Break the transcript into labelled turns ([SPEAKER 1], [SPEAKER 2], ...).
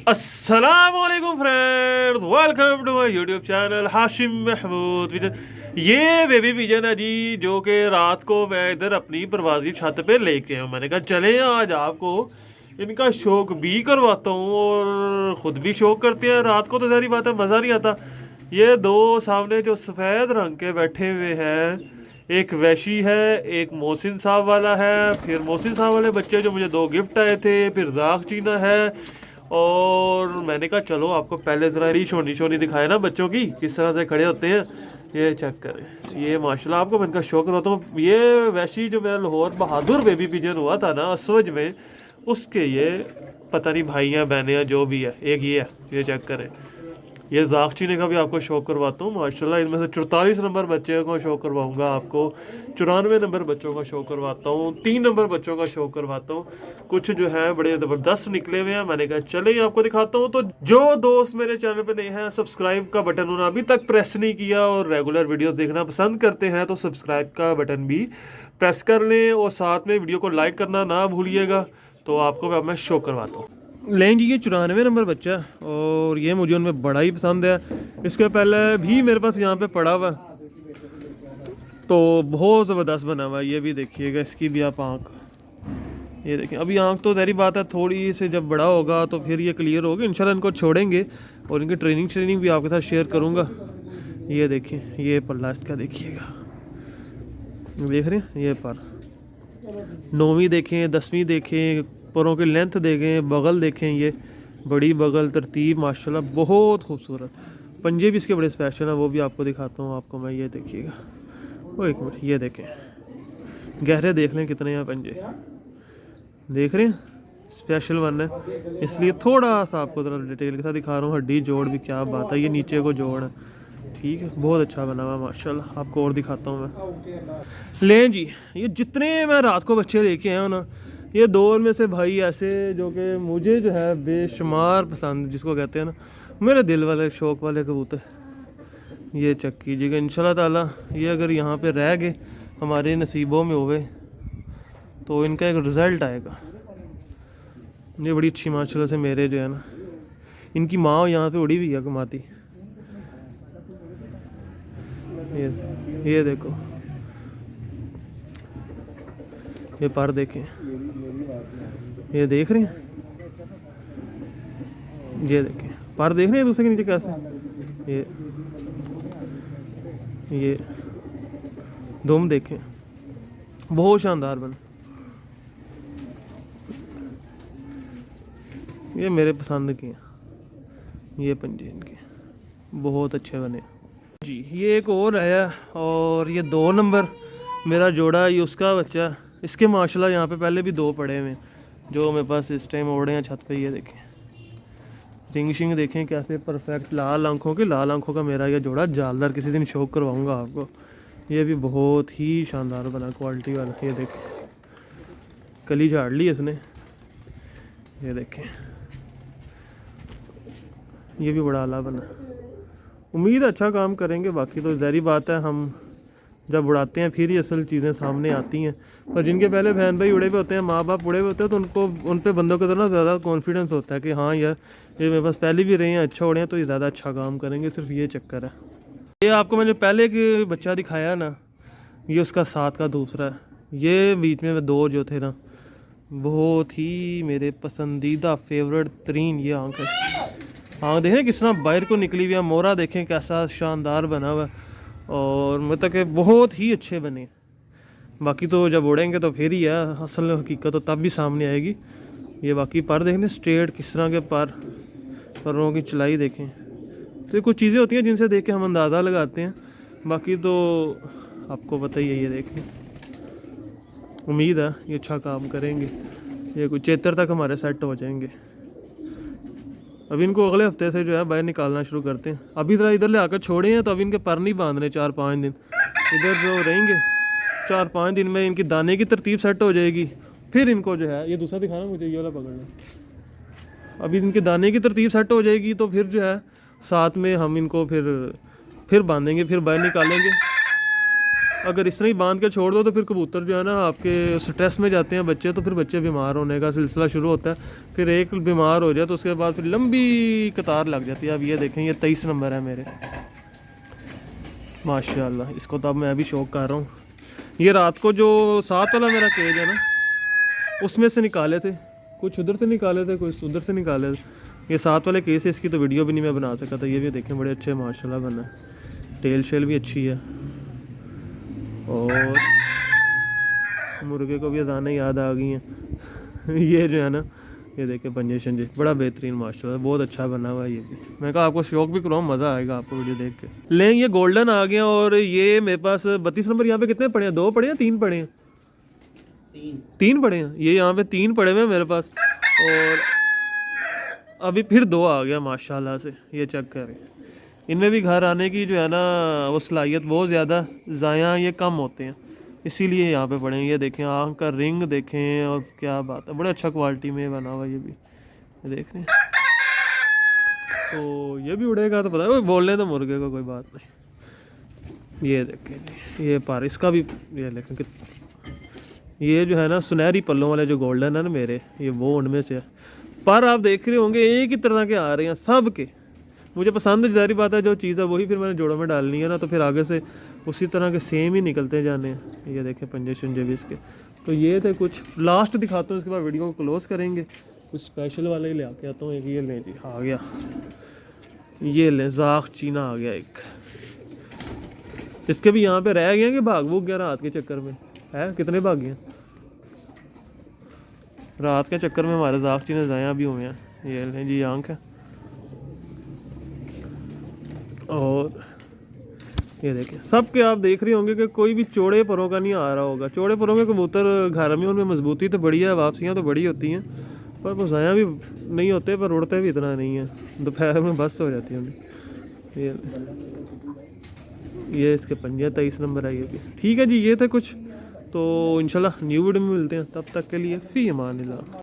[SPEAKER 1] अस्सलामुअलैकुम friends, welcome to my YouTube channel Hashim Mahmood with. ये baby pigeon है जी, जो कि रात को मैं इधर अपनी परवाजी छत पे लेके आया। मैंने कहा चले आज आपको इनका शौक भी करवाता हूँ और ख़ुद भी शौक करते हैं। रात को तो सारी बात है, मज़ा नहीं आता। ये दो सामने जो सफ़ेद रंग के बैठे हुए हैं, एक वैशी है, एक मोहसिन साहब वाला है। फिर मोहसिन साहब वाले बच्चे जो मुझे दो गिफ्ट आए थे, फिर दाग चीना है। और मैंने कहा चलो आपको पहले ज़रा रीशोनी शोनी दिखाए ना बच्चों की, किस तरह से खड़े होते हैं। ये चेक करें, ये माशाल्लाह आपको मैं इनका शौक होता हूँ। ये वैसी जो मेरा लाहौर बहादुर बेबी पिजन हुआ था ना असवज में, उसके ये पता नहीं भाई हैं बहनें हैं जो भी है, एक ये है। ये चेक करें, ये जागचीने का भी आपको शौक करवाता हूँ माशाल्लाह। इनमें से 44 नंबर बच्चे को शौक करवाऊंगा, आपको 94 नंबर बच्चों का शौक करवाता हूँ, 3 नंबर बच्चों का शौक करवाता हूँ। कुछ जो है बड़े ज़बरदस्त निकले हुए हैं। मैंने कहा चले आपको दिखाता हूँ। तो जो दोस्त मेरे चैनल पर नए हैं, सब्सक्राइब का बटन उन्होंने अभी तक प्रेस नहीं किया और रेगुलर वीडियोज़ देखना पसंद करते हैं, तो सब्सक्राइब का बटन भी प्रेस कर लें और साथ में वीडियो को लाइक करना ना भूलिएगा। तो आपको मैं शो करवाता हूँ। लें जी, ये 94 नंबर बच्चा और ये मुझे उनमें बड़ा ही पसंद है। इसके पहले भी मेरे पास यहाँ पे पड़ा हुआ, तो बहुत ज़बरदस्त बना हुआ है। ये भी देखिएगा, इसकी भी आप आँख ये देखें। अभी आँख तो तेरी बात है, थोड़ी से जब बड़ा होगा तो फिर ये क्लियर होगा इंशाल्लाह। इनको छोड़ेंगे और इनकी ट्रेनिंग भी आपके साथ शेयर करूँगा। ये देखें, ये पल्ला इसका देखिएगा, देख रहे हैं। ये पर 9वीं देखें, 10वीं देखें, परों की लेंथ देखें, बगल देखें, ये बड़ी बगल तरतीब माशाल्लाह बहुत खूबसूरत। पंजे भी इसके बड़े स्पेशल हैं, वो भी आपको दिखाता हूँ। आपको मैं ये देखिएगा, वो एक मिनट, ये देखें गहरे देख लें कितने हैं पंजे, देख रहे हैं। स्पेशल वन है, इसलिए थोड़ा सा आपको ज़रा डिटेल के साथ दिखा रहा हूँ। हड्डी जोड़ भी क्या बात है, ये नीचे को जोड़ है, ठीक है, बहुत अच्छा बना हुआ माशाल्लाह। आपको और दिखाता हूँ मैं। लें जी, ये जितने मैं रात को बच्चे लेके आया हूँ ना, ये दो में से भाई ऐसे जो कि मुझे जो है बेशुमार पसंद, जिसको कहते हैं ना मेरे दिल वाले शौक वाले कबूतर। ये चेक कीजिएगा, इंशाल्लाह ताला ये अगर यहाँ पे रह गए, हमारे नसीबों में होवे, तो इनका एक रिज़ल्ट आएगा। ये बड़ी अच्छी माशाल्लाह से मेरे जो है ना, इनकी माँ यहाँ पे उड़ी हुई है कमाती। ये देखो, ये पर देखें, ये देख रहे हैं, ये देखें पर देख रहे हैं दूसरे के नीचे कैसे। ये दुम देखें, बहुत शानदार बन। ये मेरे पसंद के हैं, ये पंजे इनके बहुत अच्छे बने जी। ये एक और आया और ये 2 नंबर मेरा जोड़ा, ये उसका बच्चा। इसके माशाल्लाह यहाँ पे पहले भी 2 पड़े हुए जो मेरे पास इस टाइम ओढ़े हैं छत पे। ये देखें, रिंग शिंग देखें कैसे परफेक्ट, लाल आंखों के, लाल आंखों का मेरा ये जोड़ा जालदार। किसी दिन शौक करवाऊंगा आपको। ये भी बहुत ही शानदार बना, क्वालिटी वाला। ये देखें, कली झाड़ ली इसने। ये देखें, ये भी बड़ा आला बना। उम्मीद अच्छा काम करेंगे, बाकी तो ज़ाहिर बात है हम जब उड़ाते हैं फिर ही असल चीज़ें सामने आती हैं। पर जिनके पहले बहन भाई उड़े हुए होते हैं, माँ बाप उड़े हुए होते हैं, तो उनको उन पे बंदों को तो ना ज़्यादा कॉन्फिडेंस होता है कि हाँ यार ये मेरे पास पहले भी रहे हैं, अच्छा उड़े हैं, तो ये ज़्यादा अच्छा काम करेंगे। सिर्फ ये चक्कर है। ये आपको मैंने पहले एक बच्चा दिखाया ना, ये उसका साथ का दूसरा है। ये बीच में 2 जो थे ना, बहुत ही मेरे पसंदीदा फेवरेट तरीन ये आँख है। आँख देखें किस तरह बाहर को निकली हुई है, मोरा देखें कैसा शानदार बना हुआ है और मतलब कि बहुत ही अच्छे बने। बाकी तो जब उड़ेंगे तो फिर ही है असल हकीकत, तो तब भी सामने आएगी। ये बाकी पर देखें स्ट्रेट किस तरह के परों की चलाई देखें। तो ये कुछ चीज़ें होती हैं जिनसे देख के हम अंदाज़ा लगाते हैं, बाकी तो आपको पता ही है। ये देखें, उम्मीद है ये अच्छा काम करेंगे। ये कुछ चेतर तक हमारे सेट हो जाएंगे। अभी इनको अगले हफ्ते से जो है बाहर निकालना शुरू करते हैं। अभी ज़रा इधर ले आकर छोड़े हैं, तो अभी इनके पर नहीं बांधने 4-5 दिन इधर जो रहेंगे। 4-5 दिन में इनकी दाने की तरतीब सेट हो जाएगी। फिर इनको जो है, ये दूसरा दिखाना मुझे, ये वाला पकड़ना। अभी इनके दाने की तरतीब सेट हो जाएगी तो फिर जो है साथ में हम इनको फिर बांधेंगे, फिर बाहर निकालेंगे। अगर इस तरह ही बांध के छोड़ दो तो फिर कबूतर जो है ना आपके स्ट्रेस में जाते हैं बच्चे, तो फिर बच्चे बीमार होने का सिलसिला शुरू होता है। फिर एक बीमार हो जाए तो उसके बाद फिर लंबी कतार लग जाती है। अब ये देखें, ये 23 नंबर है मेरे, माशाल्लाह। इसको तो अब मैं अभी शौक कर रहा हूँ। ये रात को जो 7 वाला मेरा केज है ना, उसमें से निकाले थे, कुछ उधर से निकाले थे, कुछ उधर से निकाले थे। ये 7 वाले केस है, इसकी तो वीडियो भी नहीं मैं बना सका था। ये भी देखें बड़े अच्छे माशाल्लाह बना है, टेल शेल भी अच्छी है। और मुर्गे को भी अजानें याद आ गई हैं। ये जो है ना, ये देखें पंजे शंजे बड़ा बेहतरीन माशाल्लाह, बहुत अच्छा बना हुआ है। ये भी मैं कहा आपको शौक भी कराऊँ, मज़ा आएगा आपको वीडियो देख के। लें ये गोल्डन आ गया। और ये मेरे पास 32 नंबर यहाँ पे कितने पड़े हैं? 2 पड़े हैं, 3 पड़े हैं? 3 पड़े हैं। ये यहाँ पे 3 पड़े हुए हैं मेरे पास। और अभी फिर 2 आ गया माशाल्लाह से। ये चेक करें, इनमें भी घर आने की जो है ना वो सलाहियत बहुत ज़्यादा, ज़ाया ये कम होते हैं, इसीलिए यहाँ पे पड़े हैं। ये देखें आँख का रिंग देखें, और क्या बात है, बड़े अच्छा क्वालिटी में बना हुआ ये भी, ये देख रहे हैं। तो ये भी उड़ेगा तो पता है, बोलने तो मुर्गे को कोई बात नहीं। ये देखें ये पर इसका भी ये देखें कि ये जो है ना सुनहरी पल्लों वाले जो गोल्डन है ना मेरे, ये वो उनमें से है। पर आप देख रहे होंगे एक ही तरह के आ रहे हैं सब के। मुझे पसंद जारी बात है, जो चीज़ है वही फिर मैंने जोड़ों में डालनी है ना, तो फिर आगे से उसी तरह के सेम ही निकलते जाने हैं। ये देखें पंजे शंजे भी इसके। तो ये थे कुछ, लास्ट दिखाता हूँ, उसके बाद वीडियो को क्लोज करेंगे। कुछ स्पेशल वाले ही ले आके आता हूँ। एक ये लें जी, आ गया, ये लें ज़ाख चीना आ गया एक। इसके भी यहाँ पे रह गए हैं कि भाग भूग गया रात के चक्कर में है? कितने भाग गए रात के चक्कर में हमारे ज़ाख चीना ज़ाया भी हुए हैं। ये लें जी आंख है। और ये देखें सब के आप देख रहे होंगे कि कोई भी चौड़े परों का नहीं आ रहा होगा। चौड़े परों के कबूतर घर में उनमें मजबूती तो बड़ी है, वापसियाँ तो बड़ी होती हैं, पर वो ज़ाया भी नहीं होते, पर उड़ते भी इतना नहीं है। दोपहर में बस हो जाती है उनकी। ये इसके पंजे 23 नंबर है। ये भी ठीक है जी। ये थे कुछ, तो इंशाल्लाह न्यू वीडियो में मिलते हैं, तब तक के लिए फ़ी अमान अल्लाह।